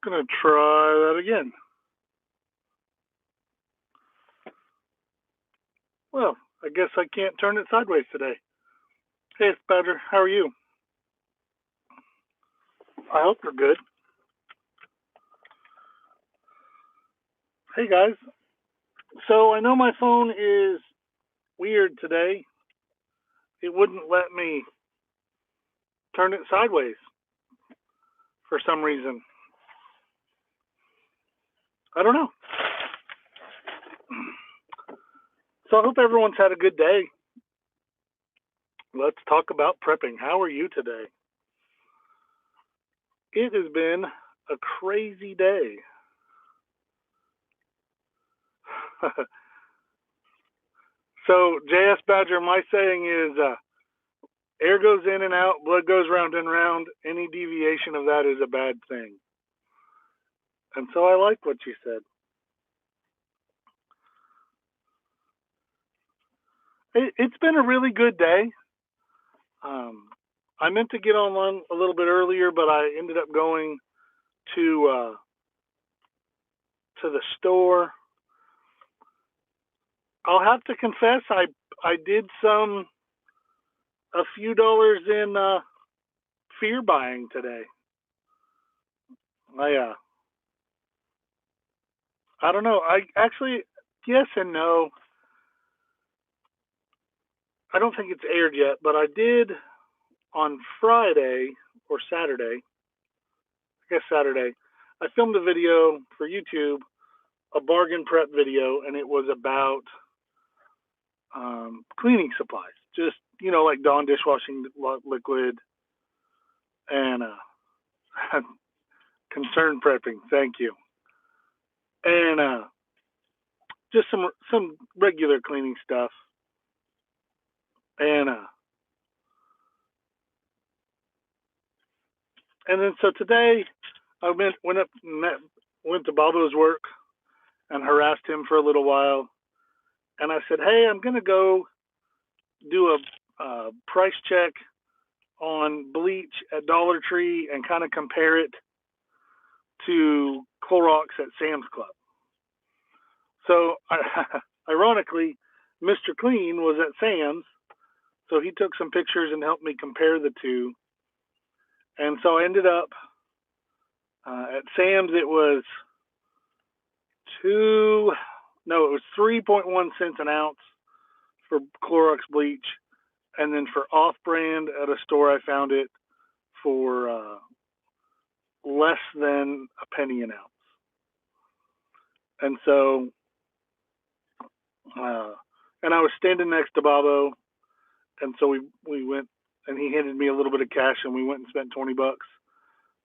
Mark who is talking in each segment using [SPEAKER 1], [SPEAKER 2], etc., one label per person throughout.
[SPEAKER 1] Gonna try that again. Well, I guess I can't turn it sideways today. Hey, it's Badger. How are you? I hope you're good. Hey, guys. So I know my phone is weird today. It wouldn't let me turn it sideways for some reason. I don't know. So I hope everyone's had a good day. Let's talk about prepping. How are you today? It has been a crazy day. So, JS Badger, my saying is air goes in and out, blood goes round and round. Any deviation of that is a bad thing. And so I like what you said. It's been a really good day. Um, I meant to get on a little bit earlier, but I ended up going to the store. I'll have to confess, I did a few dollars in fear buying today. I I don't know. I actually, yes and no. I don't think it's aired yet, but I did on Friday or Saturday. I guess Saturday. I filmed a video for YouTube, a bargain prep video, and it was about cleaning supplies. Just like Dawn dishwashing liquid and concern prepping. Thank you. And just some regular cleaning stuff. And then so today I went to Bobo's work and harassed him for a little while. And I said, hey, I'm gonna go do a price check on bleach at Dollar Tree and kind of compare it to Clorox at Sam's Club. So, ironically, Mr. Clean was at Sam's, so he took some pictures and helped me compare the two. And so I ended up at Sam's. It was it was 3.1 cents an ounce for Clorox bleach, and then for off-brand at a store I found it for less than a penny an ounce. And so, and I was standing next to Bobo, and so we went, and he handed me a little bit of cash, and we went and spent $20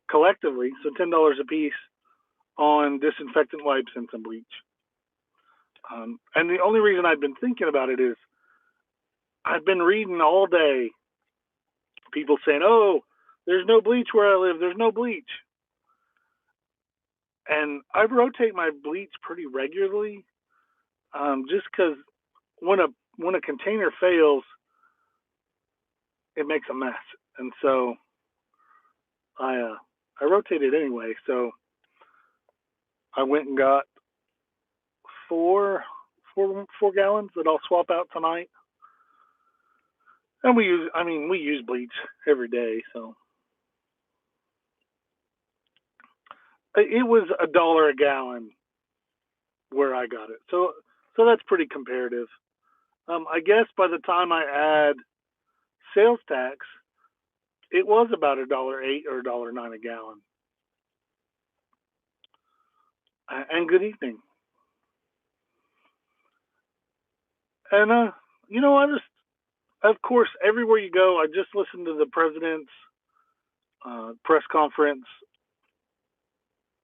[SPEAKER 1] collectively, so $10 a piece on disinfectant wipes and some bleach. And the only reason I've been thinking about it is I've been reading all day people saying, "Oh, there's no bleach where I live. There's no bleach." And I rotate my bleach pretty regularly, just because when a container fails, it makes a mess, and so I rotate it anyway. So I went and got four gallons that I'll swap out tonight. And we use bleach every day, so it was $1 a gallon where I got it. So that's pretty comparative. I guess by the time I add sales tax, it was about $1.08 or $1.09 a gallon. And good evening. And of course, everywhere you go, I just listened to the president's press conference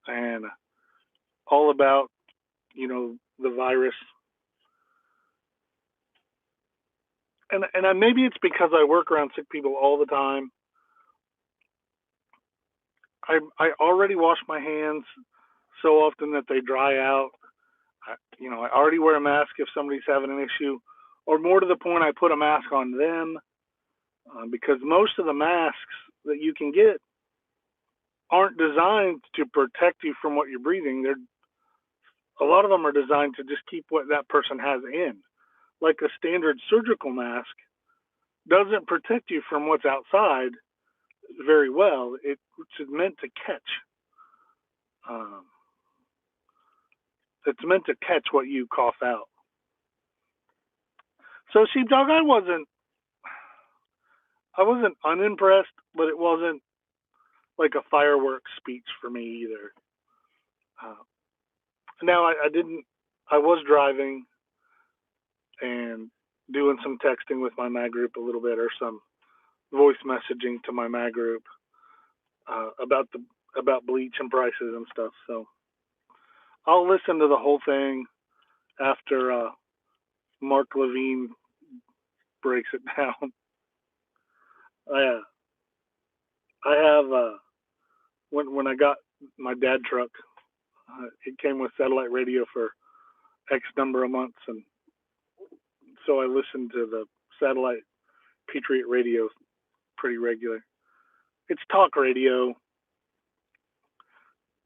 [SPEAKER 1] and all about the virus. And maybe it's because I work around sick people all the time. I already wash my hands so often that they dry out. I already wear a mask if somebody's having an issue, or more to the point, I put a mask on them because most of the masks that you can get aren't designed to protect you from what you're breathing. A lot of them are designed to just keep what that person has in. Like a standard surgical mask doesn't protect you from what's outside very well. It's meant to catch. Um, it's meant to catch what you cough out. So Sheepdog, I wasn't unimpressed, but it wasn't like a fireworks speech for me either. Uh, now I didn't. I was driving and doing some texting with my mag group a little bit, or some voice messaging to my mag group about bleach and prices and stuff. So I'll listen to the whole thing after Mark Levine breaks it down. I I have when I got my dad truck, it came with satellite radio for X number of months, and so I listened to the satellite Patriot radio pretty regular. It's talk radio,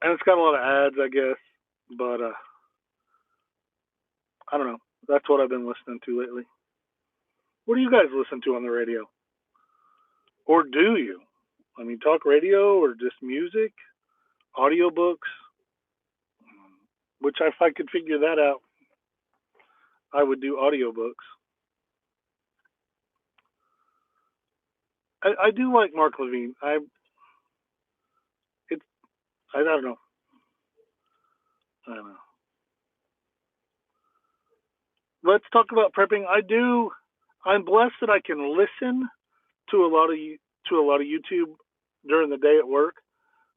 [SPEAKER 1] and it's got a lot of ads, I guess, but I don't know. That's what I've been listening to lately. What do you guys listen to on the radio, or do you? I mean, talk radio or just music, audiobooks. Which, if I could figure that out, I would do audiobooks. I do like Mark Levine. It's I don't know. I don't know. Let's talk about prepping. I'm blessed that I can listen to a lot of YouTube during the day at work.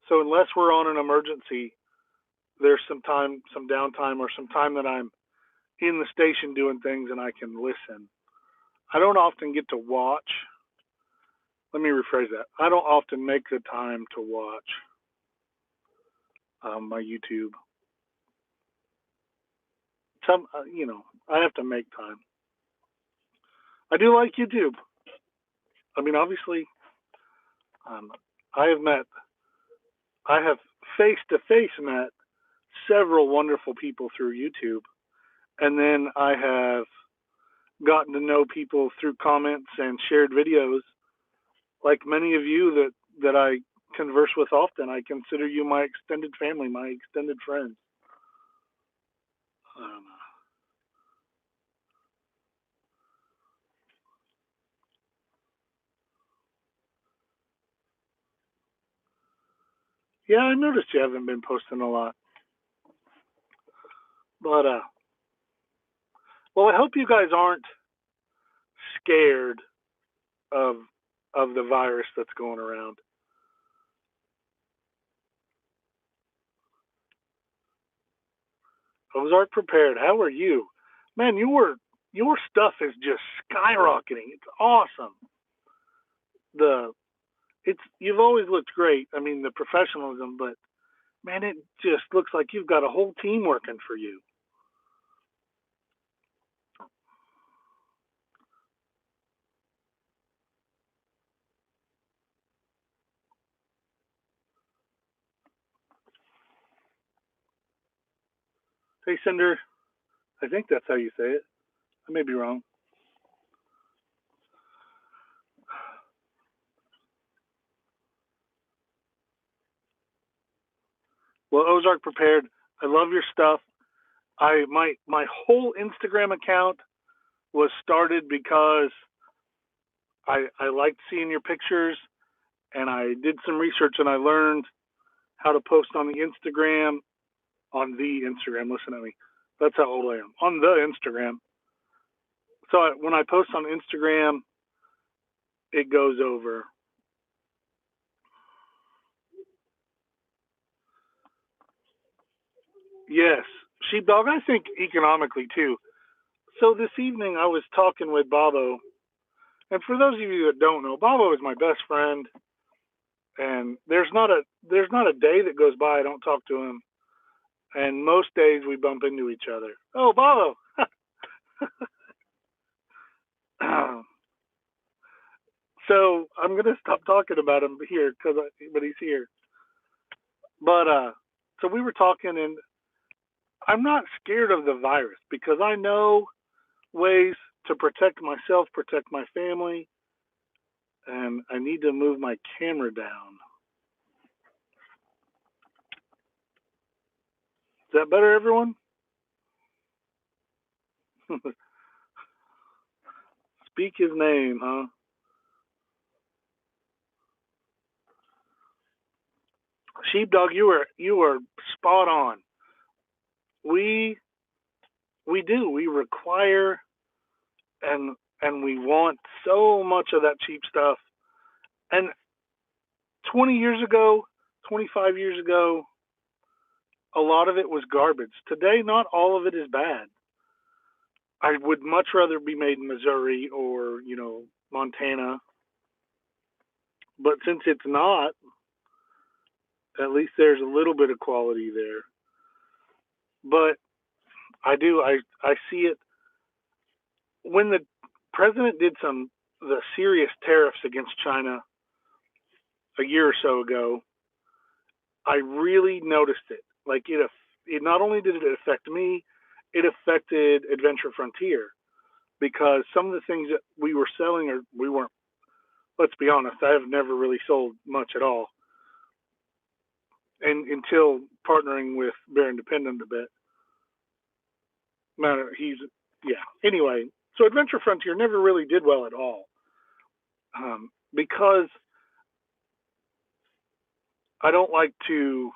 [SPEAKER 1] So unless we're on an emergency, there's some downtime, or some time that I'm in the station doing things and I can listen. I don't often get to watch. Let me rephrase that. I don't often make the time to watch my YouTube. I have to make time. I do like YouTube. I mean, obviously, um, I have met, I have face to face met several wonderful people through YouTube, and then I have gotten to know people through comments and shared videos. Like many of you that I converse with often, I consider you my extended family, my extended friends. Um, yeah, I noticed you haven't been posting a lot, but well, I hope you guys aren't scared of the virus that's going around. Ozark prepared. How are you, man? Your stuff is just skyrocketing. It's awesome. The it's You've always looked great. I mean, the professionalism, but man, it just looks like you've got a whole team working for you. Hey, Cinder, I think that's how you say it. I may be wrong. Well, Ozark prepared. I love your stuff. My whole Instagram account was started because I liked seeing your pictures, and I did some research, and I learned how to post on the Instagram, Listen to me. That's how old I am. On the Instagram. So when I post on Instagram, it goes over. Yes, Sheepdog. I think economically too. So this evening I was talking with Bobo, and for those of you that don't know, Bobo is my best friend, and there's not a day that goes by I don't talk to him, and most days we bump into each other. Oh, Bobo. So I'm gonna stop talking about him here, but he's here. But so we were talking, and I'm not scared of the virus because I know ways to protect myself, protect my family, and I need to move my camera down. Is that better, everyone? Speak his name, huh? Sheepdog, you are spot on. We we do. We require and we want so much of that cheap stuff. And 20 years ago, 25 years ago, a lot of it was garbage. Today, not all of it is bad. I would much rather be made in Missouri or, Montana. But since it's not, at least there's a little bit of quality there. But I see it when the president did the serious tariffs against China a year or so ago. I really noticed it. Like it not only did it affect me, it affected Adventure Frontier because some of the things that we were selling or we weren't. Let's be honest, I have never really sold much at all, and until partnering with Bear Independent a bit. Matter he's yeah. Anyway, so Adventure Frontier never really did well at all because I don't like to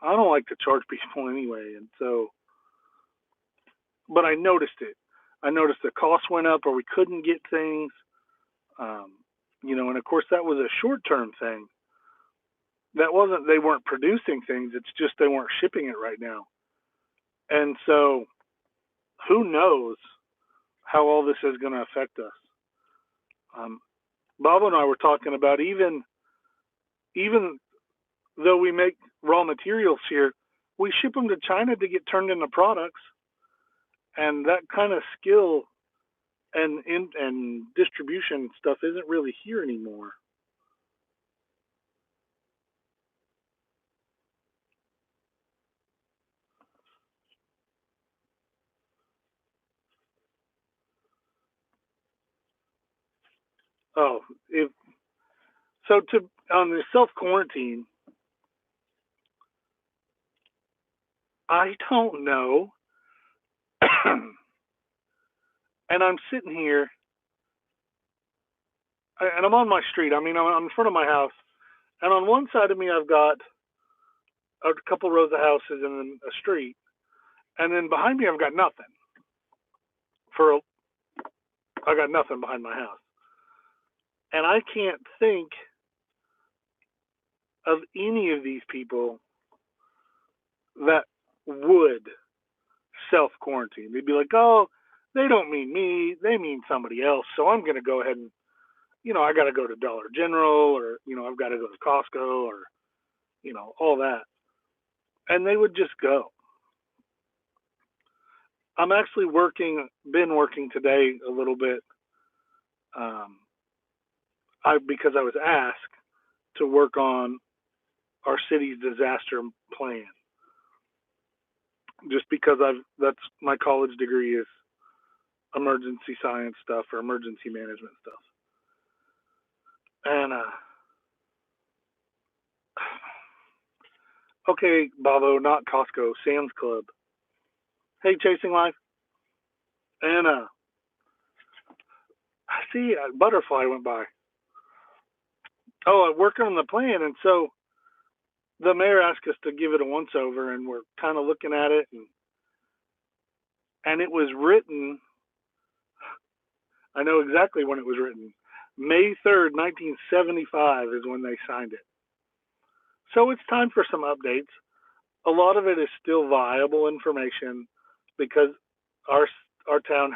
[SPEAKER 1] I don't like to charge people anyway, and so but I noticed it. I noticed the cost went up, or we couldn't get things. Um, and of course that was a short-term thing. That wasn't they weren't producing things. It's just they weren't shipping it right now. And so, who knows how all this is going to affect us? Um, Bob and I were talking about even though we make raw materials here, we ship them to China to get turned into products, and that kind of skill and distribution stuff isn't really here anymore. Oh, if so, to on the self quarantine, I don't know, and I'm sitting here, and I'm on my street. I mean, I'm in front of my house, and on one side of me, I've got a couple rows of houses and then a street, and then behind me, I've got nothing. I got nothing behind my house, and I can't think of any of these people that would self quarantine. They'd be like, "Oh, they don't mean me. They mean somebody else." So I'm going to go ahead and, I got to go to Dollar General, or I've got to go to Costco, or all that, and they would just go. I'm actually been working today a little bit, um, because I was asked to work on our city's disaster plan, just because that's my college degree is emergency science stuff or emergency management stuff. And okay, Bavo, not Costco, Sam's Club. Hey, Chasing Life. And I see a butterfly went by. Oh, I'm working on the plan, and so the mayor asked us to give it a once over, and we're kind of looking at it, and it was written. I know exactly when it was written. May 3rd, 1975 is when they signed it. So it's time for some updates. A lot of it is still viable information because our our town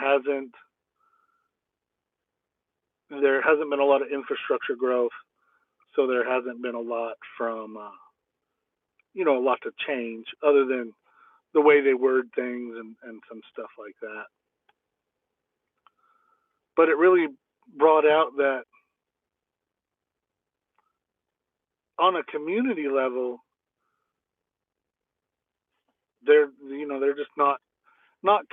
[SPEAKER 1] there hasn't been a lot of infrastructure growth, so there hasn't been a lot from a lot to change other than the way they word things and some stuff like that. But it really brought out that on a community level, they're just not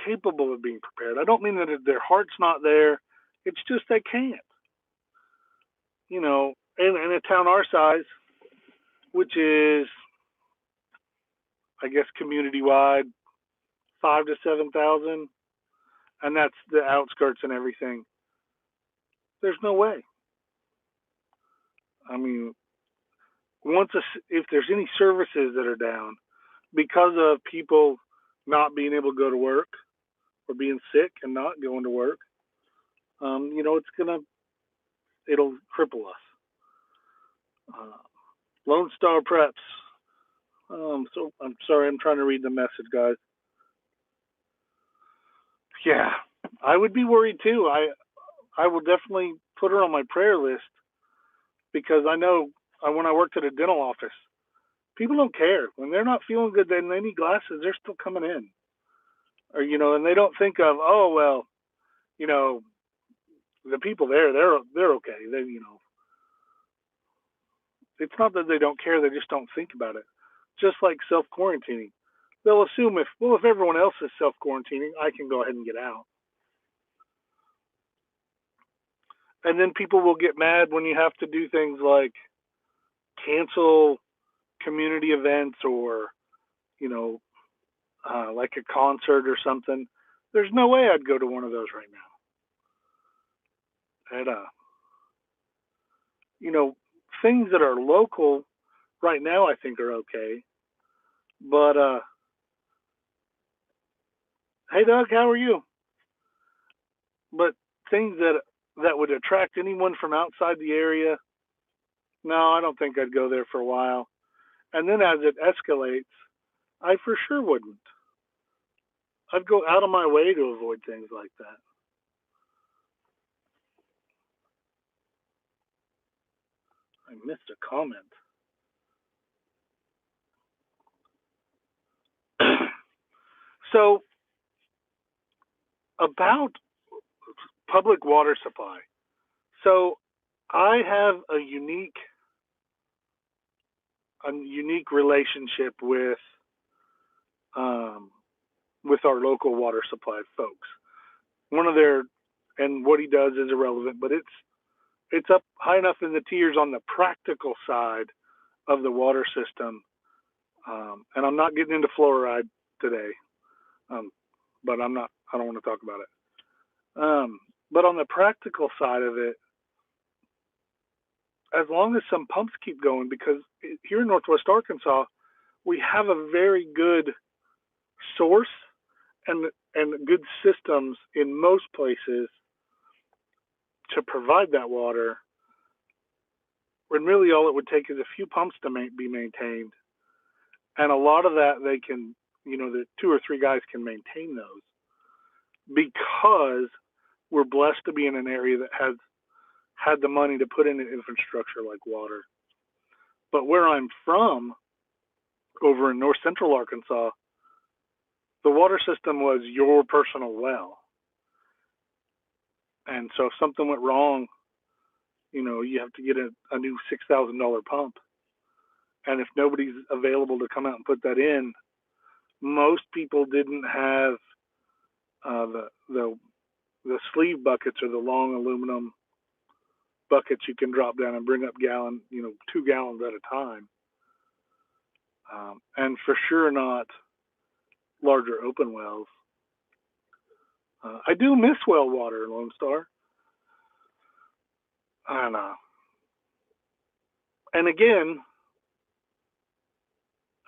[SPEAKER 1] capable of being prepared. I don't mean that their heart's not there. It's just they can't. In a town our size, which is, I guess, community wide, 5 to 7,000, and that's the outskirts and everything. There's no way. I mean, if there's any services that are down because of people not being able to go to work or being sick and not going to work, it'll cripple us. Uh, Lone Star Preps. So I'm sorry, I'm trying to read the message, guys. Yeah, I would be worried too. I will definitely put her on my prayer list because I know when I worked at a dental office, people don't care when they're not feeling good. Then they need glasses. They're still coming in, or and they don't think of, oh well, you know, the people there, they're okay. It's not that they don't care. They just don't think about it. Just like self quarantining, they'll assume if everyone else is self quarantining, I can go ahead and get out. And then people will get mad when you have to do things like cancel community events or you know like a concert or something. There's no way I'd go to one of those right now. And you know things that are local right now I think are okay. But hey Doug, how are you? But things that would attract anyone from outside the area, no, I don't think I'd go there for a while. And then as it escalates, I for sure wouldn't. I'd go out of my way to avoid things like that. I missed a comment. So about public water supply. So I have a unique relationship um, with our local water supply folks. One of their and what he does is irrelevant, but it's up high enough in the tiers on the practical side of the water system. And I'm not getting into fluoride today, um, but I'm not. I don't want to talk about it. But on the practical side of it, as long as some pumps keep going, because here in Northwest Arkansas, we have a very good source and good systems in most places to provide that water. When really all it would take is a few pumps to be maintained, and a lot of that they can, the two or three guys can maintain those because we're blessed to be in an area that has had the money to put in an infrastructure like water. But where I'm from, over in north central Arkansas, the water system was your personal well. And so if something went wrong, you have to get a new $6,000 pump. And if nobody's available to come out and put that in, most people didn't have the sleeve buckets or the long aluminum buckets you can drop down and bring up 2 gallons at a time. And for sure not larger open wells. I do miss well water in Lone Star. And and again,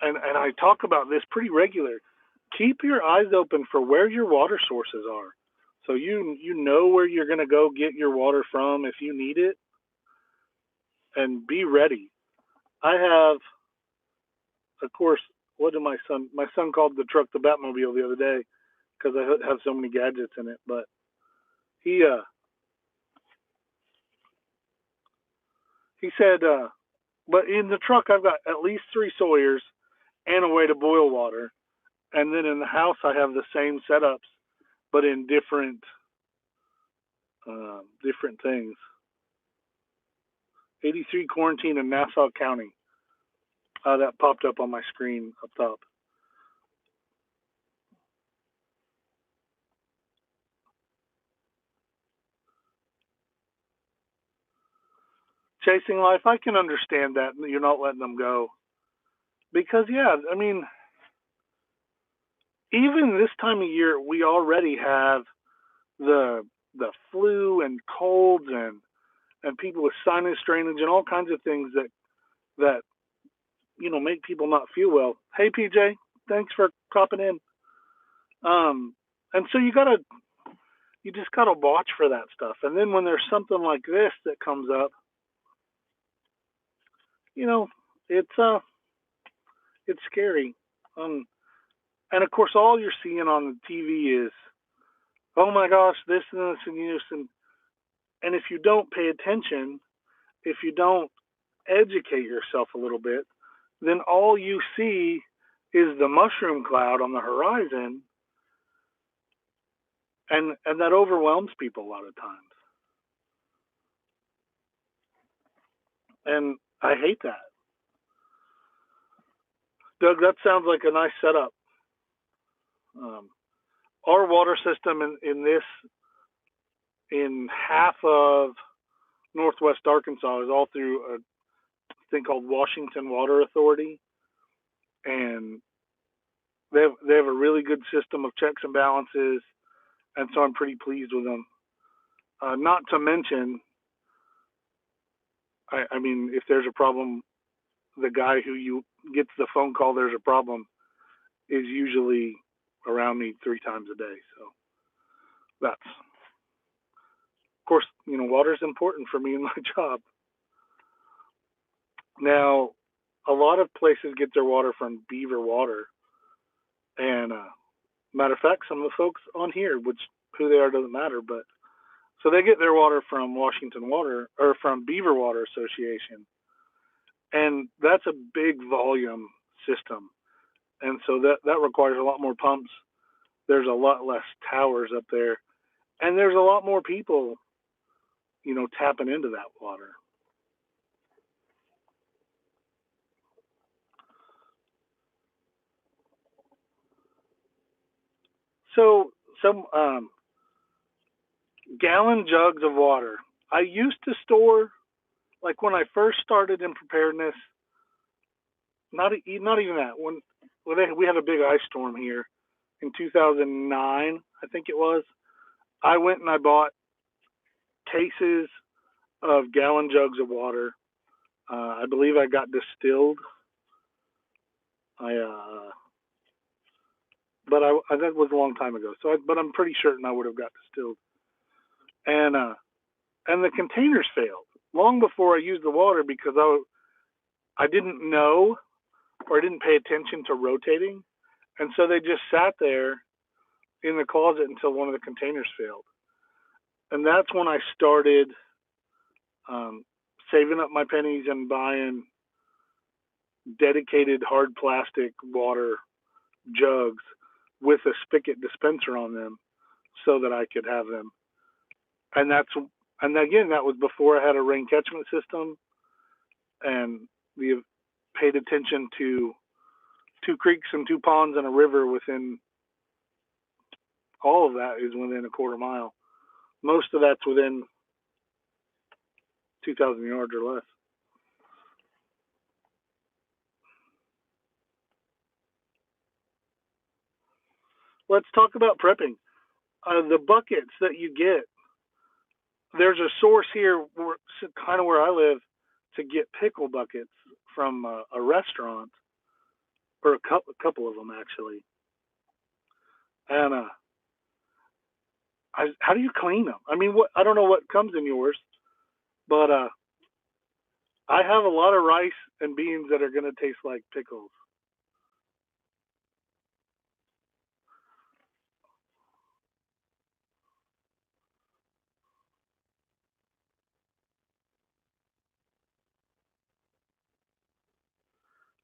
[SPEAKER 1] and I talk about this pretty regular. Keep your eyes open for where your water sources are, so you know where you're going to go get your water from if you need it, and be ready. I have, of course, what did my son called the truck the Batmobile the other day because I have so many gadgets in it, but he he said, but in the truck I've got at least 3 Sawyers and a way to boil water. And then in the house, I have the same setups, but in different things. 83 quarantine in Nassau County. that popped up on my screen up top. Chasing life, I can understand that you're not letting them go because yeah, I mean, even this time of year, we already have the flu and colds and people with sinus drainage and all kinds of things that make people not feel well. Hey PJ, thanks for popping in. And so you just gotta watch for that stuff. And then when there's something like this that comes up, you know, it's it's scary. Um, and of course, all you're seeing on the TV is, oh my gosh, this and this and this, and if you don't pay attention, if you don't educate yourself a little bit, then all you see is the mushroom cloud on the horizon, and that overwhelms people a lot of times. And I hate that. Doug, that sounds like a nice setup. Um, our water system in half of northwest Arkansas is all through a thing called Washington Water Authority, and they have a really good system of checks and balances, and so I'm pretty pleased with them. Not to mention, I mean, if there's a problem, the guy who you gets the phone call there's a problem is usually around me 3 times a day. So that's, of course, water is important for me in my job. Now, a lot of places get their water from Beaver Water, and matter of fact, some of the folks on here, which who they are doesn't matter, but so they get their water from Washington Water or from Beaver Water Association, and that's a big volume system, and so that requires a lot more pumps. There's a lot less towers up there, and there's a lot more people, tapping into that water. So some gallon jugs of water. I used to store, like when I first started in preparedness, not even that. We had a big ice storm here in 2009, I think it was. I went and I bought cases of gallon jugs of water. I believe I got distilled. I but that was a long time ago. But I'm pretty certain I would have got distilled. And and the containers failed long before I used the water because I didn't know or I didn't pay attention to rotating, and so they just sat there in the closet until one of the containers failed. And that's when I started um, saving up my pennies and buying dedicated hard plastic water jugs with a spigot dispenser on them so that I could have them. And again, that was before I had a rain catchment system, and we have paid attention to 2 creeks and 2 ponds and a river within all of that is within a quarter mile. Most of that's within 2,000 yards or less. Let's talk about prepping. The buckets that you get, there's a source here, kind of where I live, to get pickle buckets from a restaurant, or a couple of them actually. And how do you clean them? I mean, I don't know what comes in yours, but I have a lot of rice and beans that are going to taste like pickles.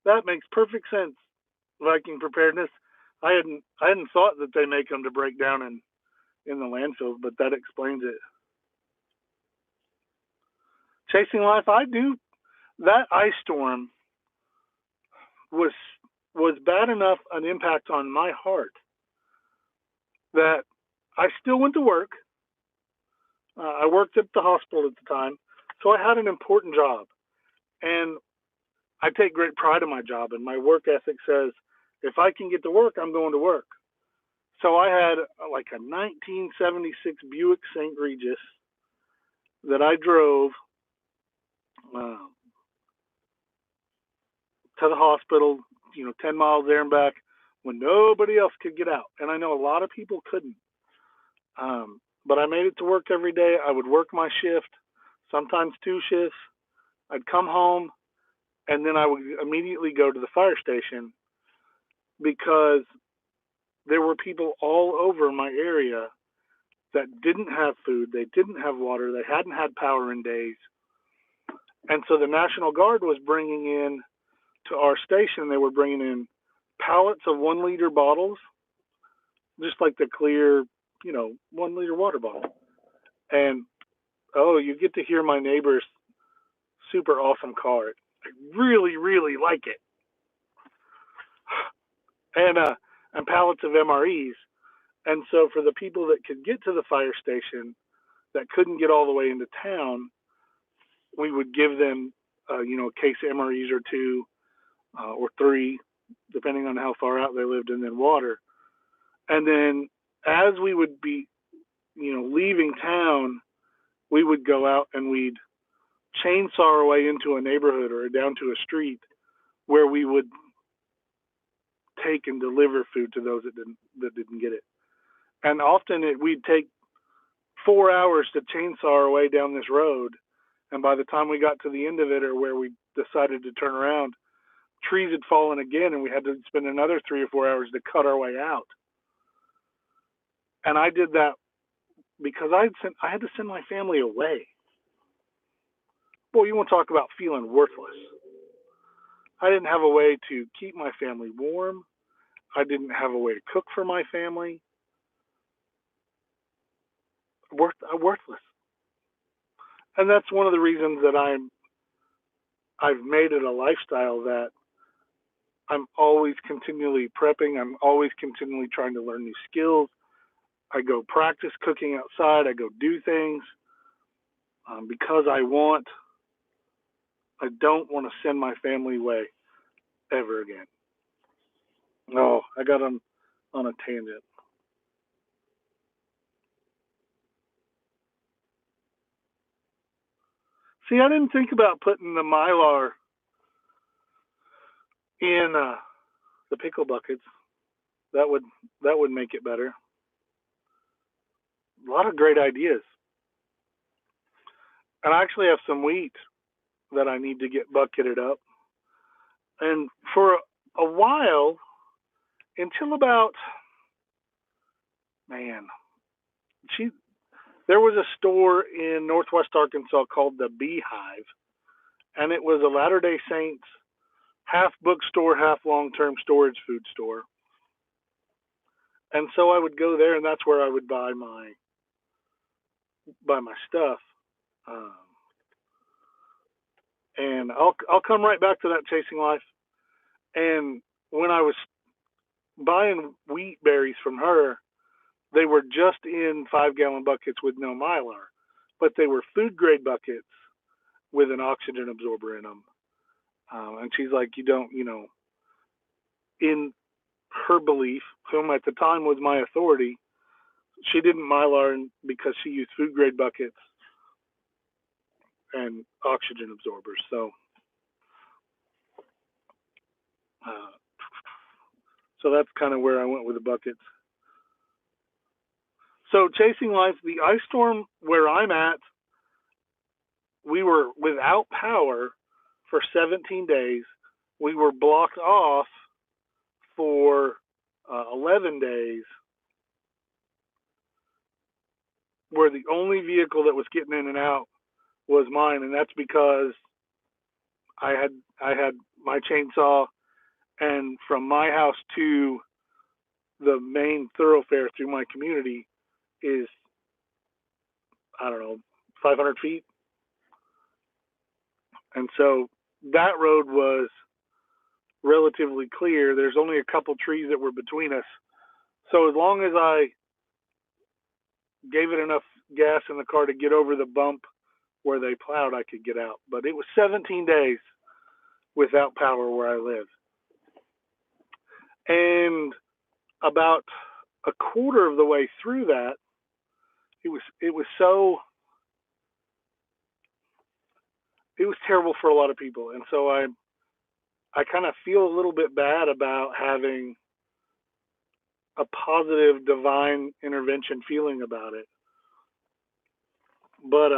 [SPEAKER 1] That makes perfect sense. Viking preparedness. I hadn't thought that they make them to break down in the landfills, but that explains it. Chasing life, I do that ice storm. was bad enough an impact on my heart that I still went to work. I worked at the hospital at the time, so I had an important job, and I take great pride in my job. And my work ethic says, if I can get to work, I'm going to work. So I had like a 1976 Buick St. Regis that I drove uh, to the hospital, 10 miles there and back when nobody else could get out. And I know a lot of people couldn't. But I made it to work every day. I would work my shift, sometimes two shifts. I'd come home, and then I would immediately go to the fire station because there were people all over my area that didn't have food, they didn't have water, they hadn't had power in days. And so the National Guard was bringing in to our station, they were bringing in pallets of 1 liter bottles, just like the clear, 1 liter water bottle. And oh, you get to hear my neighbor's super awesome car. I really, really like it. And pallets of MREs. And so for the people that could get to the fire station that couldn't get all the way into town, we would give them, a case of MREs or two or three, depending on how far out they lived, and then water. And then as we would be, leaving town, we would go out and we'd chainsaw our way into a neighborhood or down to a street where we would take and deliver food to those that didn't get it. And often we'd take 4 hours to chainsaw our way down this road, and by the time we got to the end of it or where we decided to turn around, trees had fallen again, and we had to spend another 3 or 4 hours to cut our way out. And I did that because I had to send my family away. Boy, you want to talk about feeling worthless. I didn't have a way to keep my family warm. I didn't have a way to cook for my family. Worthless. And that's one of the reasons that I've made it a lifestyle that I'm always continually prepping. I'm always continually trying to learn new skills. I go practice cooking outside. I go do things because I don't want to send my family away ever again. Oh, I got on a tangent. See, I didn't think about putting the Mylar in the pickle buckets. That would make it better. A lot of great ideas. And I actually have some wheat that I need to get bucketed up. And for a while, until about, man, she there was a store in Northwest Arkansas called the Beehive, and it was a Latter Day Saints half bookstore, half long-term storage food store. And so I would go there, and that's where I would buy my stuff. Um, and I'll come right back to that chasing life. And when I was buying wheat berries from her, they were just in 5-gallon buckets with no Mylar, but they were food grade buckets with an oxygen absorber in them. And she's like, you don't, in her belief, whom at the time was my authority, she didn't Mylar because she used food grade buckets and oxygen absorbers. So, uh, so that's kind of where I went with the buckets. So chasing life, the ice storm where I'm at, we were without power for 17 days. We were blocked off for 11 days, where the only vehicle that was getting in and out was mine, and that's because I had my chainsaw, and from my house to the main thoroughfare through my community is, I don't know, 500 feet. And so that road was relatively clear. There's only a couple trees that were between us. So as long as I gave it enough gas in the car to get over the bump where they plowed, I could get out. But it was 17 days without power where I live. And about a quarter of the way through that, it was terrible for a lot of people. And so I kind of feel a little bit bad about having a positive divine intervention feeling about it. But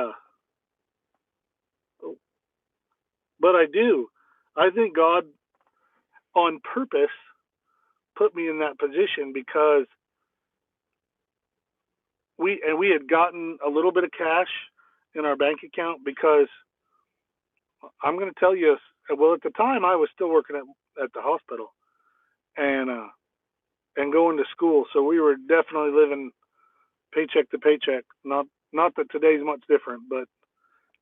[SPEAKER 1] I do. I think God on purpose put me in that position because we had gotten a little bit of cash in our bank account because I'm going to tell you, well, at the time I was still working at the hospital and going to school, so we were definitely living paycheck to paycheck. Not that today's much different, but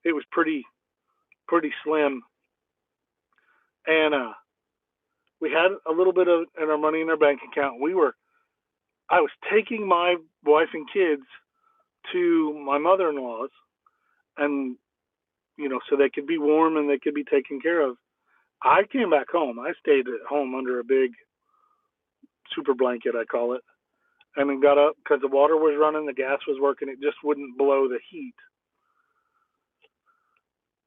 [SPEAKER 1] it was pretty slim. And we had a little bit of our money in our bank account. I was taking my wife and kids to my mother-in-law's, and so they could be warm and they could be taken care of. I came back home. I stayed at home under a big super blanket, I call it, and then got up because the water was running, the gas was working. It just wouldn't blow the heat.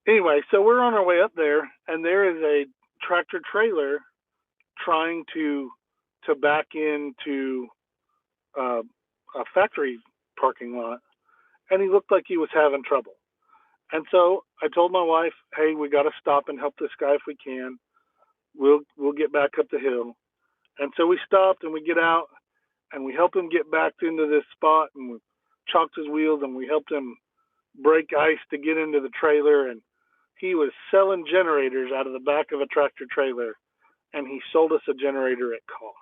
[SPEAKER 1] Anyway, so we're on our way up there, and there is a tractor trailer trying to back into a factory parking lot, and he looked like he was having trouble. And so I told my wife, "Hey, we got to stop and help this guy if we can. We'll get back up the hill." And so we stopped and we get out and we helped him get back into this spot, and we chalked his wheels and we helped him break ice to get into the trailer. And he was selling generators out of the back of a tractor trailer, and he sold us a generator at cost.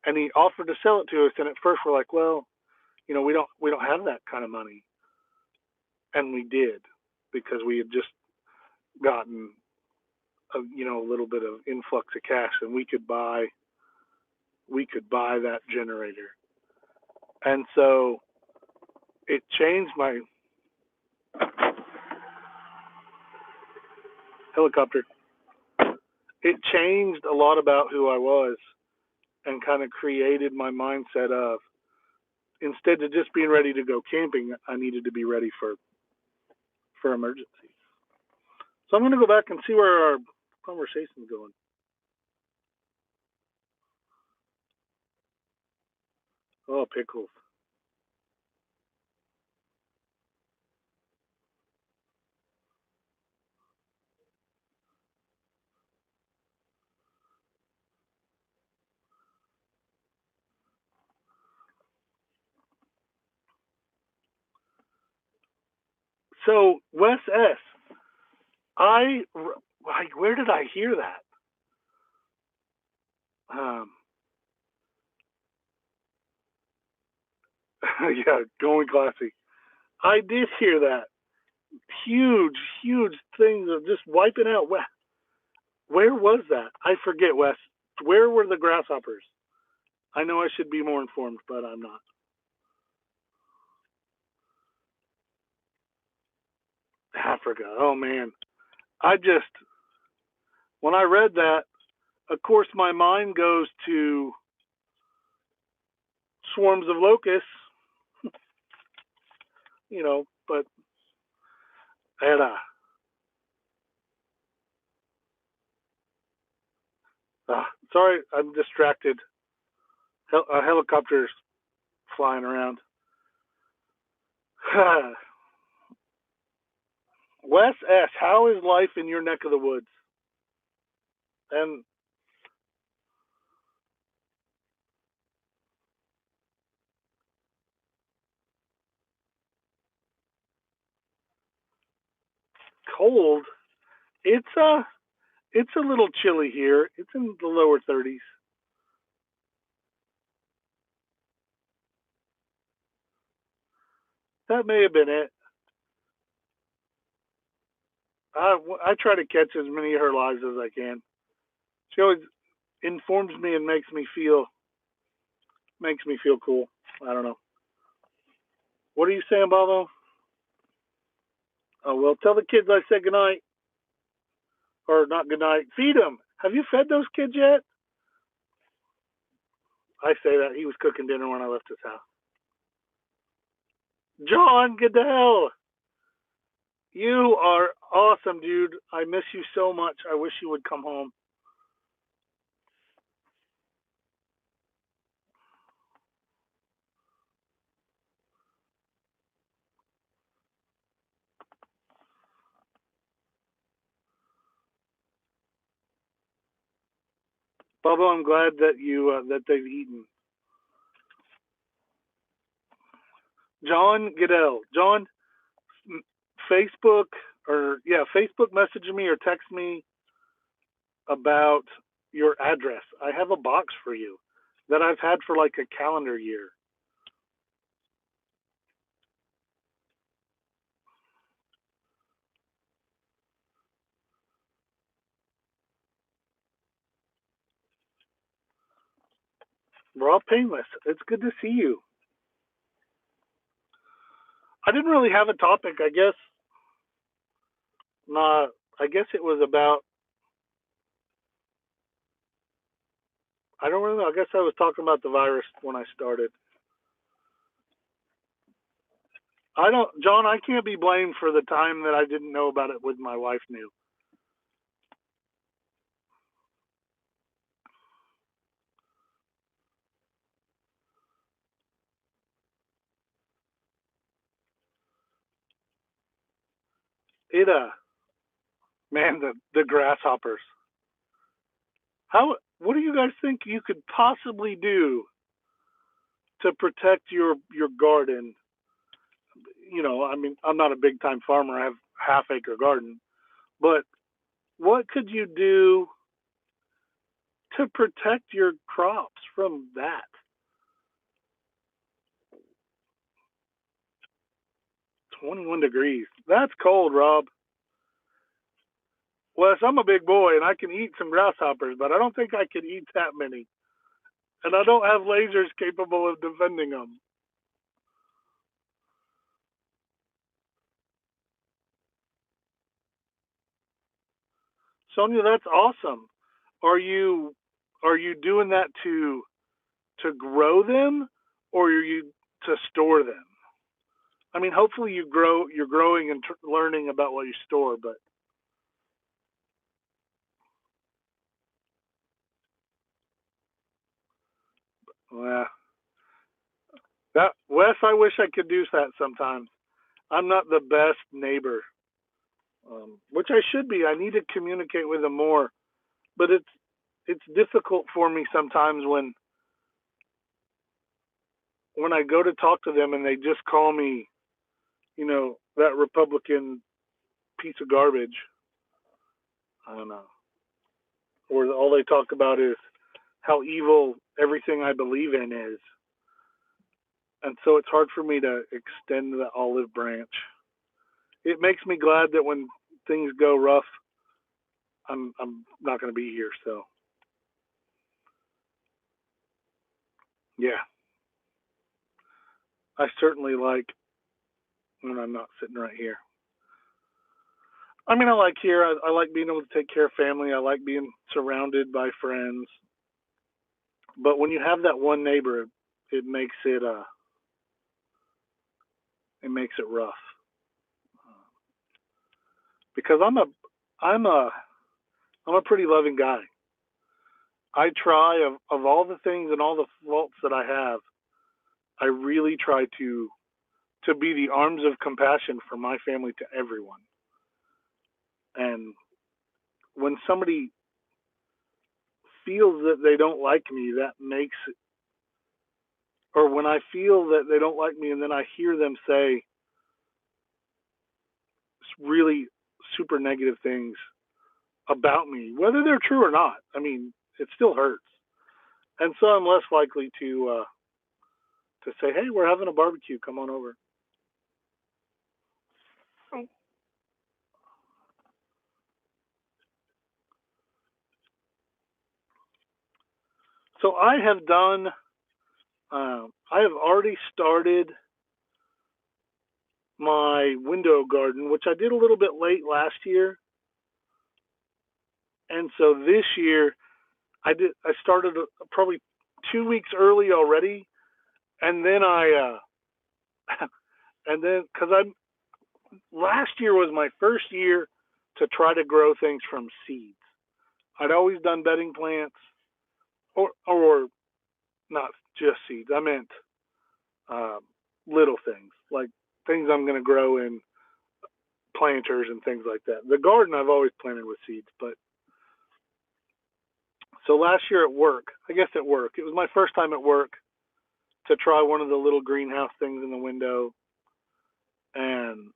[SPEAKER 1] And he offered to sell it to us, and at first we're like, well, we don't have that kind of money. And we did, because we had just gotten a little bit of influx of cash, and we could buy that generator. And so it changed my helicopter. It changed a lot about who I was, and kind of created my mindset of, instead of just being ready to go camping, I needed to be ready for emergencies. So I'm going to go back and see where our conversation's going. Oh, pickles. So Wes S., where did I hear that? Yeah, going classy. I did hear that. Huge things of just wiping out. Where was that? I forget, Wes. Where were the grasshoppers? I know I should be more informed, but I'm not. Africa. Oh man. When I read that, of course my mind goes to swarms of locusts, but I had sorry, I'm distracted. Helicopters flying around. Wes S., how is life in your neck of the woods? And cold. It's a little chilly here. It's in the lower 30s. That may have been it. I try to catch as many of her lives as I can. She always informs me and makes me feel cool. I don't know. What are you saying, Bobo? Oh well, tell the kids I said goodnight, or not goodnight. Feed them. Have you fed those kids yet? I say that he was cooking dinner when I left his house. John, get the hell. You are awesome, dude. I miss you so much. I wish you would come home. Bubba, I'm glad that that they've eaten. John Goodell. John, Facebook Facebook message me or text me about your address. I have a box for you that I've had for like a calendar year. We're all painless. It's good to see you. I didn't really have a topic. Nah, I guess it was about. I don't really know. I guess I was talking about the virus when I started. I don't, John. I can't be blamed for the time that I didn't know about it with my wife knew. It man, the grasshoppers. How? What do you guys think you could possibly do to protect your garden? I mean, I'm not a big time farmer. I have half-acre garden, but what could you do to protect your crops from that? 21 degrees. That's cold, Rob. Wes, I'm a big boy and I can eat some grasshoppers, but I don't think I could eat that many. And I don't have lasers capable of defending them. Sonia, that's awesome. Are you are you doing that to grow them, or are you to store them? I mean, hopefully you're growing and learning about what you store, but yeah, that Wes, I wish I could do that sometimes. I'm not the best neighbor, which I should be. I need to communicate with them more, but it's difficult for me sometimes when I go to talk to them and they just call me, that Republican piece of garbage. I don't know. Or all they talk about is how evil everything I believe in is. And so it's hard for me to extend the olive branch. It makes me glad that when things go rough, I'm not going to be here. So yeah, I certainly like when I'm not sitting right here. I mean, I like here. I like being able to take care of family. I like being surrounded by friends. But when you have that one neighbor, it makes it rough because I'm a I'm a pretty loving guy. I try of all the things and all the faults that I have, I really try to be the arms of compassion for my family to everyone. And when somebody feels that they don't like me, that makes or when I feel that they don't like me and then I hear them say really super negative things about me, whether they're true or not. I mean, it still hurts. And so I'm less likely to say, "Hey, we're having a barbecue. Come on over." So I have done. I have already started my window garden, which I did a little bit late last year, and so this year I did. I started probably 2 weeks early already, and then and then because I'm last year was my first year to try to grow things from seeds. I'd always done bedding plants, or not just seeds. I meant um, little things like things I'm going to grow in planters and things like that. The garden I've always planted with seeds, but so last year at work, I guess at work, it was my first time at work to try one of the little greenhouse things in the window, and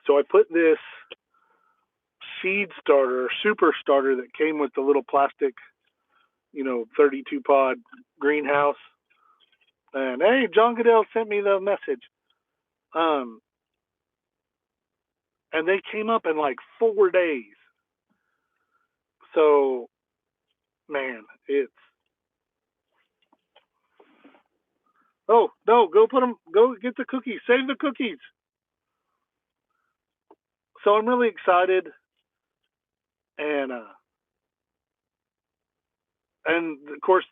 [SPEAKER 1] so I put this seed starter, super starter that came with the little plastic, 32 pod greenhouse. And hey, John Goodell sent me the message. Um, and they came up in like 4 days. So, man, it's oh no, go put them, go get the cookies, save the cookies. So I'm really excited, and of course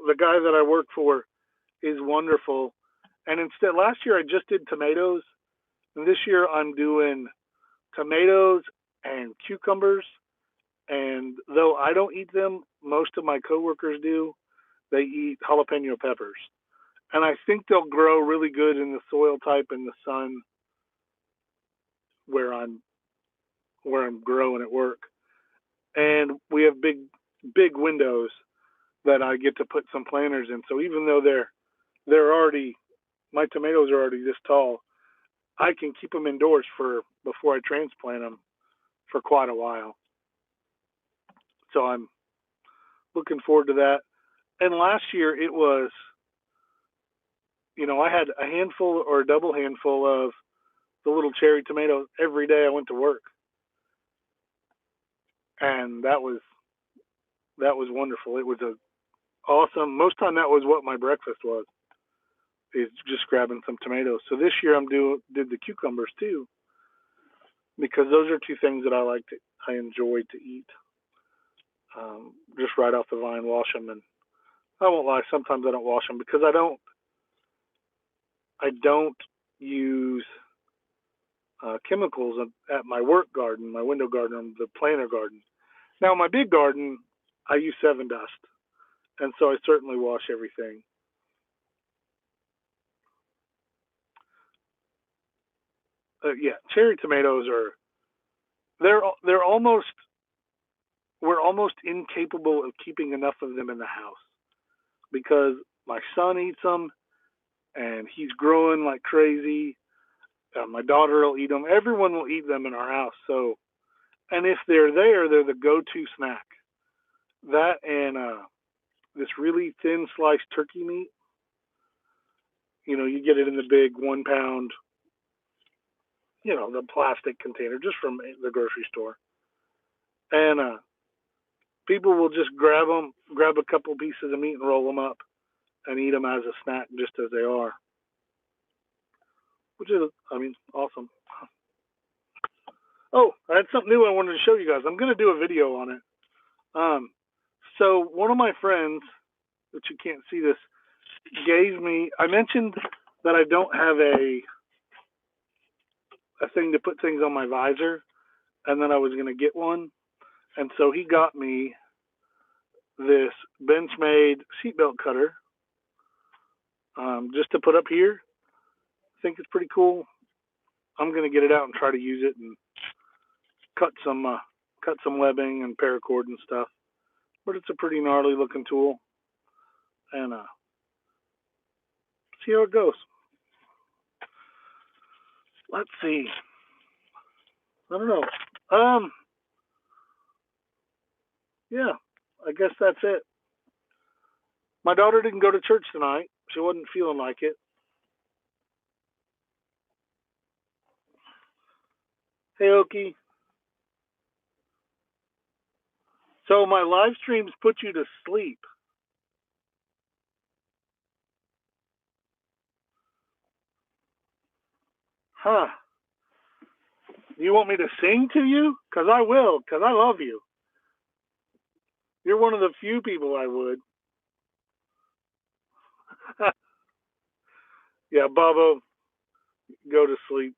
[SPEAKER 1] the guy that I work for is wonderful. And instead, last year I just did tomatoes, and this year I'm doing tomatoes and cucumbers. And though I don't eat them, most of my coworkers do. They eat jalapeno peppers, and I think they'll grow really good in the soil type in the sun where I'm growing at work. And we have big windows that I get to put some planters in. So even though they're already my tomatoes are already this tall, I can keep them indoors for before I transplant them for quite a while. So I'm looking forward to that. And last year it was, I had a handful or a double handful of the little cherry tomatoes every day I went to work, and that was wonderful. It was a awesome. Most time that was what my breakfast was, is just grabbing some tomatoes. So this year did the cucumbers too, because those are two things that I enjoy to eat. Just right off the vine, wash them, and I won't lie. Sometimes I don't wash them because I don't use chemicals at my work garden, my window garden, the planter garden. Now, my big garden, I use Seven Dust, and so I certainly wash everything. Yeah, cherry tomatoes are they're almost we're almost incapable of keeping enough of them in the house because my son eats them and he's growing like crazy. My daughter will eat them. Everyone will eat them in our house. So, and if they're there, they're the go-to snack. That and this really thin sliced turkey meat. You get it in the big 1 pound, the plastic container just from the grocery store. And people will just grab a couple pieces of meat and roll them up and eat them as a snack just as they are, which is, I mean, awesome. Oh, I had something new I wanted to show you guys. I'm going to do a video on it. Um, so one of my friends, which you can't see this, gave me. I mentioned that I don't have a thing to put things on my visor, and then I was going to get one, and so he got me this Benchmade seatbelt cutter, just to put up here. I think it's pretty cool. I'm going to get it out and try to use it and cut some uh, cut some webbing and paracord and stuff. But it's a pretty gnarly looking tool, and see how it goes. Let's see. I don't know. Yeah, I guess that's it. My daughter didn't go to church tonight. She wasn't feeling like it. Hey, Okie. So my live streams put you to sleep. Huh. You want me to sing to you? Because I will, because I love you. You're one of the few people I would. Yeah, Bobo, go to sleep.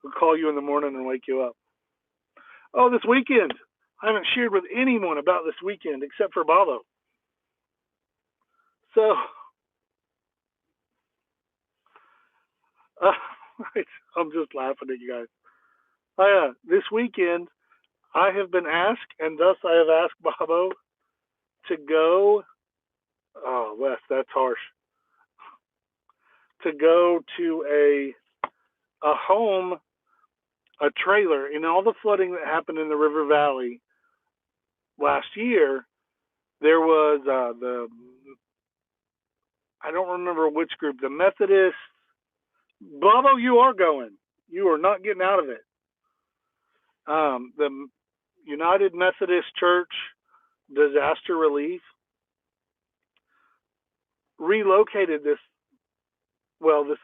[SPEAKER 1] We'll call you in the morning and wake you up. Oh, this weekend. I haven't shared with anyone about this weekend except for Bobo. So, uh, I'm just laughing at you guys. This weekend, I have been asked, and thus I have asked Bobo to go. Oh, Wes, that's harsh. To go to a home, a trailer. In all the flooding that happened in the River Valley last year, there was the I don't remember which group, the Methodist. Bobo, you are going. You are not getting out of it. The United Methodist Church Disaster Relief relocated this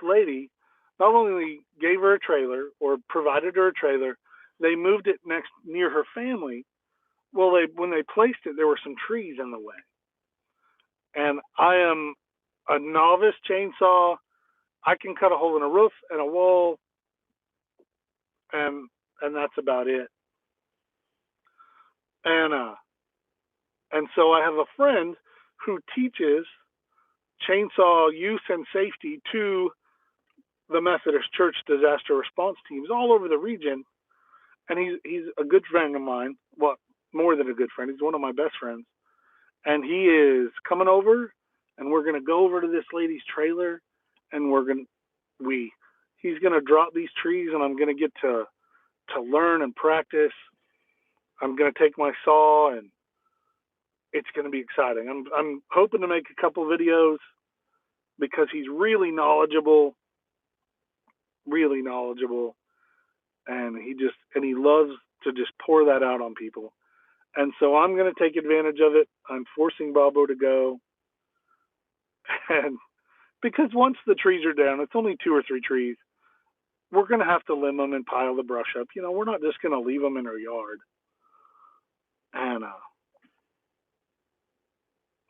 [SPEAKER 1] lady not only gave her a trailer or provided her a trailer, they moved it next near her family. Well, when they placed it, there were some trees in the way. And I am a novice chainsaw. I can cut a hole in a roof and a wall, and that's about it. And so I have a friend who teaches chainsaw use and safety to the Methodist Church disaster response teams all over the region, and he's a good friend of mine. Well, more than a good friend, he's one of my best friends. And he is coming over, and we're gonna go over to this lady's trailer, and he's gonna drop these trees, and I'm gonna get to learn and practice. I'm gonna take my saw, and it's gonna be exciting. I'm hoping to make a couple videos because he's really knowledgeable, and he loves to just pour that out on people. And so I'm going to take advantage of it. I'm forcing Bobo to go, and because once the trees are down, it's only 2 or 3 trees. We're going to have to limb them and pile the brush up. We're not just going to leave them in our yard. And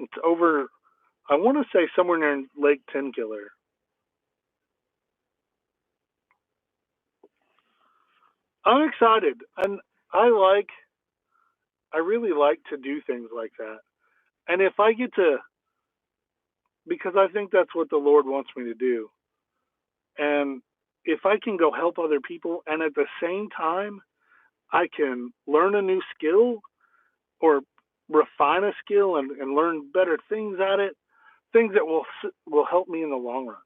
[SPEAKER 1] it's over. I want to say somewhere near Lake Tenkiller. I'm excited, and I really like to do things like that. And if I get to, because I think that's what the Lord wants me to do. And if I can go help other people, and at the same time, I can learn a new skill or refine a skill and learn better things at it, things that will help me in the long run.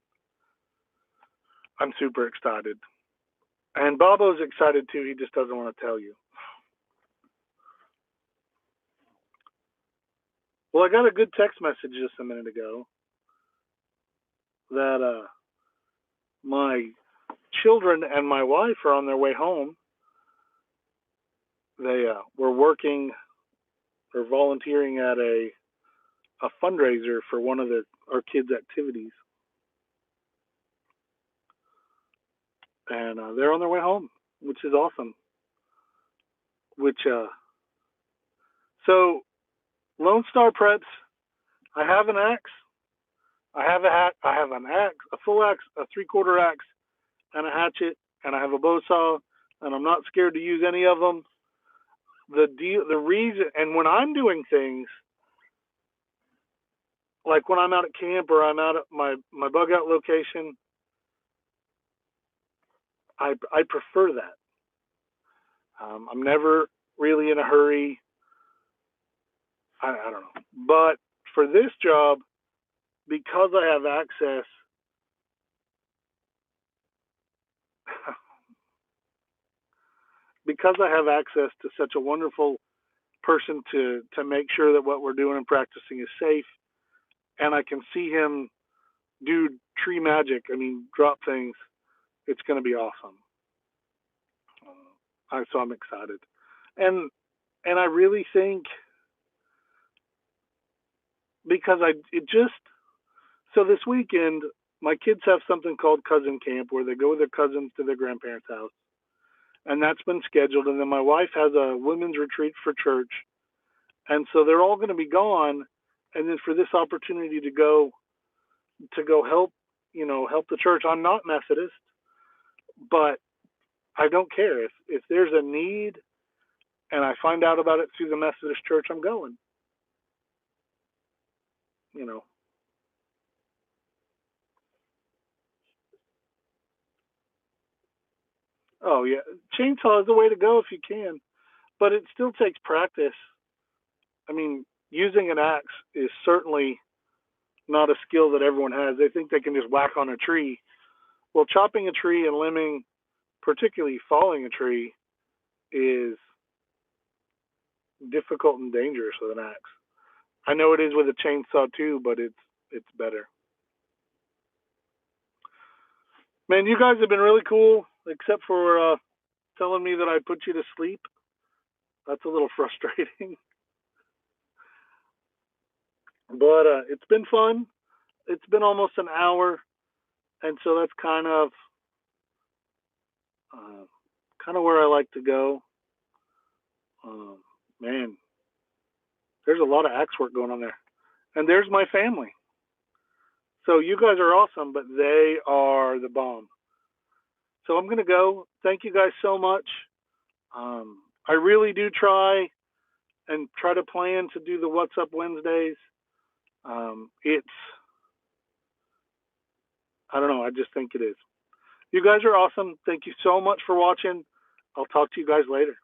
[SPEAKER 1] I'm super excited. And Bobo's excited too. He just doesn't want to tell you. Well, I got a good text message just a minute ago that my children and my wife are on their way home. They were working or volunteering at a fundraiser for one of our kids' activities, and they're on their way home, which is awesome. So Lone Star Preps, I have an axe, I have an axe, a full axe, a 3/4 axe, and a hatchet, and I have a bow saw, and I'm not scared to use any of them. The reason, and when I'm doing things, like when I'm out at camp or I'm out at my bug out location, I prefer that. I'm never really in a hurry. I don't know, but for this job, because I have access, because I have access to such a wonderful person to make sure that what we're doing and practicing is safe, and I can see him do tree magic. I mean, drop things. It's going to be awesome. So I'm excited, and I really think because so this weekend my kids have something called cousin camp where they go with their cousins to their grandparents' house, and that's been scheduled. And then my wife has a women's retreat for church, and so they're all going to be gone. And then for this opportunity to go help, help the church. I'm not Methodist, but I don't care if there's a need and I find out about it through the Methodist Church. I'm going. You know. Oh yeah, chainsaw is the way to go if you can, but it still takes practice. I mean, using an axe is certainly not a skill that everyone has. They think they can just whack on a tree. Well, chopping a tree and limbing, particularly falling a tree, is difficult and dangerous with an axe. I know it is with a chainsaw too, but it's better. Man, you guys have been really cool, except for telling me that I put you to sleep. That's a little frustrating, but it's been fun. It's been almost an hour, and so that's uh, kind of where I like to go. Um, Man, there's a lot of axe work going on there, and there's my family. So you guys are awesome, but they are the bomb. So I'm gonna go. Thank you guys so much. I really do try to plan to do the What's Up Wednesdays. It's I don't know. I just think it is. You guys are awesome. Thank you so much for watching. I'll talk to you guys later.